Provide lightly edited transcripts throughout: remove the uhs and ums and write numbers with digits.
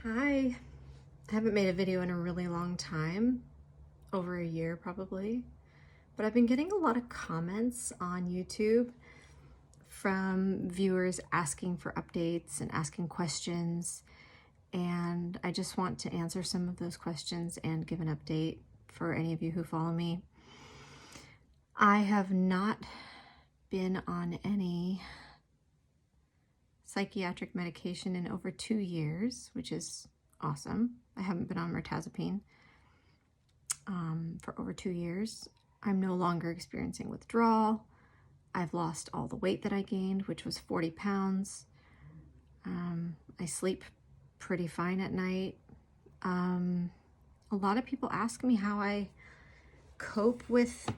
Hi, I haven't made a video in a really long time, over a year probably, but I've been getting a lot of comments on YouTube from viewers asking for updates and asking questions, and I just want to answer some of those questions and give an update for any of you who follow me. I have not been on any psychiatric medication in over 2 years, which is awesome. I haven't been on Mirtazipine for over 2 years. I'm no longer experiencing withdrawal. I've lost all the weight that I gained, which was 40 pounds. I sleep pretty fine at night. A lot of people ask me how I cope with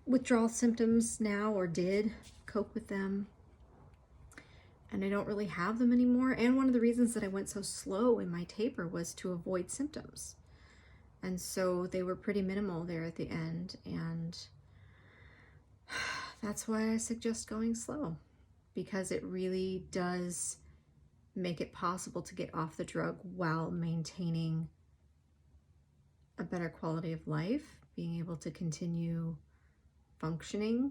withdrawal symptoms now, or did cope with them. And I don't really have them anymore. And one of the reasons that I went so slow in my taper was to avoid symptoms. And so they were pretty minimal there at the end. And that's why I suggest going slow, because it really does make it possible to get off the drug while maintaining a better quality of life, being able to continue functioning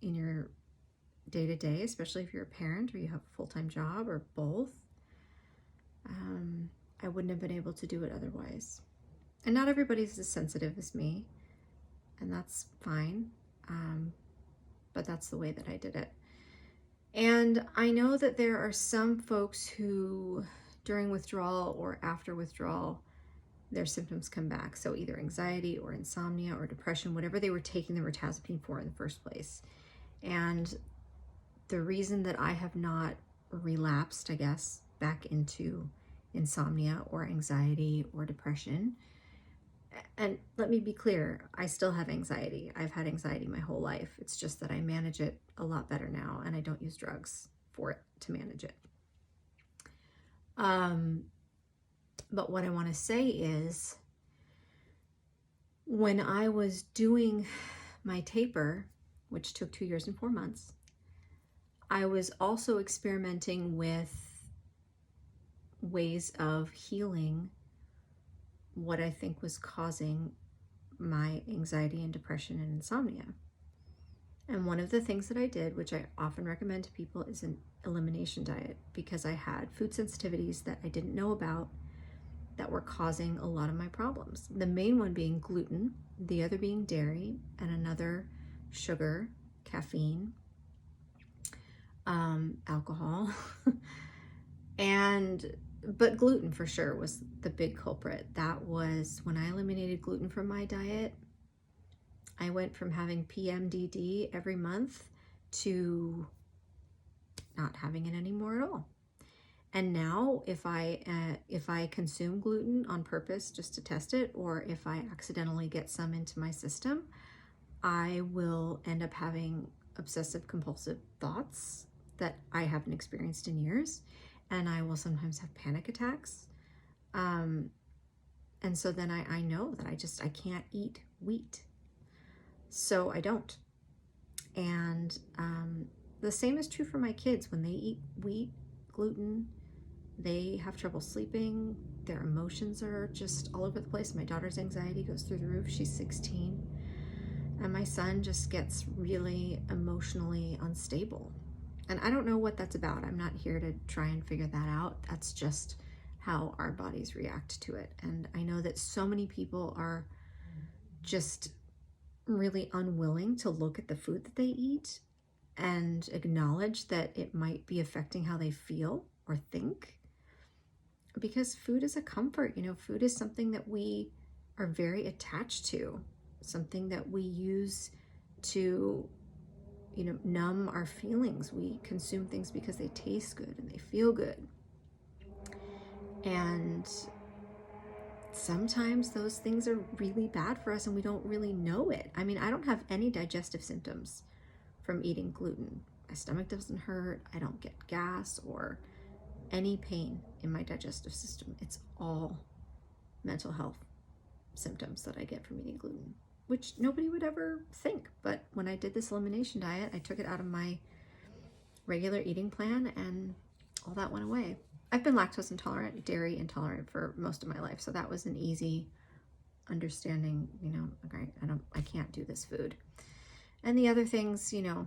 in your day-to-day, especially if you're a parent or you have a full-time job or both. I wouldn't have been able to do it otherwise. And not everybody's as sensitive as me, and that's fine. But that's the way that I did it. And I know that there are some folks who, during withdrawal or after withdrawal, their symptoms come back. So either anxiety or insomnia or depression, whatever they were taking the Mirtazipine for in the first place. And the reason that I have not relapsed, I guess, back into insomnia or anxiety or depression, and let me be clear, I still have anxiety. I've had anxiety my whole life. It's just that I manage it a lot better now, and I don't use drugs for it to manage it. But what I want to say is, when I was doing my taper, which took 2 years and 4 months, I was also experimenting with ways of healing what I think was causing my anxiety and depression and insomnia. And one of the things that I did, which I often recommend to people, is an elimination diet, because I had food sensitivities that I didn't know about that were causing a lot of my problems. The main one being gluten, the other being dairy, and another sugar, caffeine, alcohol, but gluten for sure was the big culprit. That was when I eliminated gluten from my diet. I went from having PMDD every month to not having it anymore at all. And now if I consume gluten on purpose just to test it, or if I accidentally get some into my system, I will end up having obsessive compulsive thoughts that I haven't experienced in years. And I will sometimes have panic attacks. And so then I know that I can't eat wheat. So I don't. And the same is true for my kids. When they eat wheat, gluten, they have trouble sleeping. Their emotions are just all over the place. My daughter's anxiety goes through the roof. She's 16. And my son just gets really emotionally unstable. And I don't know what that's about. I'm not here to try and figure that out. That's just how our bodies react to it. And I know that so many people are just really unwilling to look at the food that they eat and acknowledge that it might be affecting how they feel or think. Because food is a comfort. Food is something that we are very attached to, something that we use to numb our feelings. We consume things because they taste good and they feel good. And sometimes those things are really bad for us and we don't really know it. I mean, I don't have any digestive symptoms from eating gluten. My stomach doesn't hurt. I don't get gas or any pain in my digestive system. It's all mental health symptoms that I get from eating gluten, which nobody would ever think. But when I did this elimination diet, I took it out of my regular eating plan and all that went away. I've been lactose intolerant, dairy intolerant for most of my life, so that was an easy understanding, you know, okay, I can't do this food. And the other things, you know,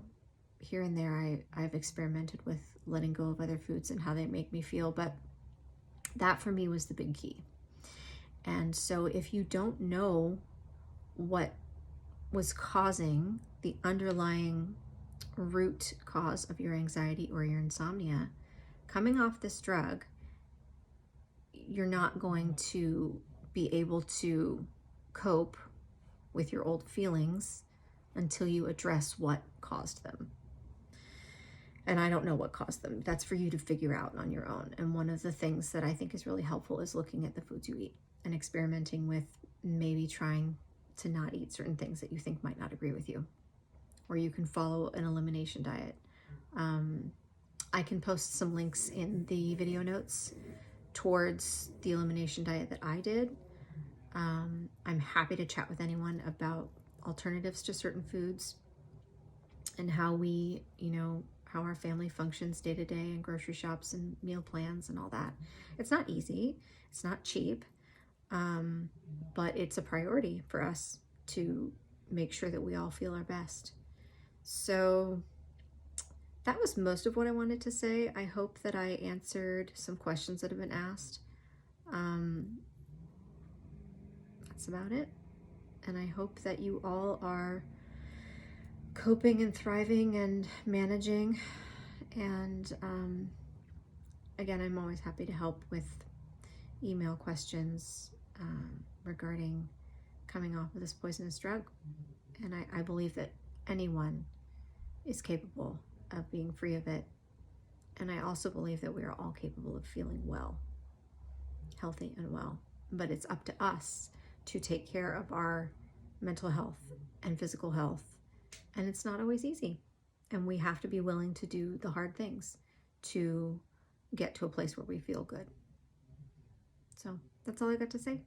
here and there, I've experimented with letting go of other foods and how they make me feel, but that for me was the big key. And so if you don't know what was causing the underlying root cause of your anxiety or your insomnia, coming off this drug, you're not going to be able to cope with your old feelings until you address what caused them. And I don't know what caused them. That's for you to figure out on your own. And one of the things that I think is really helpful is looking at the foods you eat and experimenting with maybe trying to not eat certain things that you think might not agree with you. Or you can follow an elimination diet. I can post some links in the video notes towards the elimination diet that I did. I'm happy to chat with anyone about alternatives to certain foods and how we, you know, how our family functions day to day in grocery shops and meal plans and all that. It's not easy. It's not cheap. But it's a priority for us to make sure that we all feel our best. So that was most of what I wanted to say. I hope that I answered some questions that have been asked. That's about it. And I hope that you all are coping and thriving and managing. And again, I'm always happy to help with email questions regarding coming off of this poisonous drug. And I believe that anyone is capable of being free of it. And I also believe that we are all capable of feeling well, healthy and well. But it's up to us to take care of our mental health and physical health. And it's not always easy. And we have to be willing to do the hard things to get to a place where we feel good. So that's all I got to say.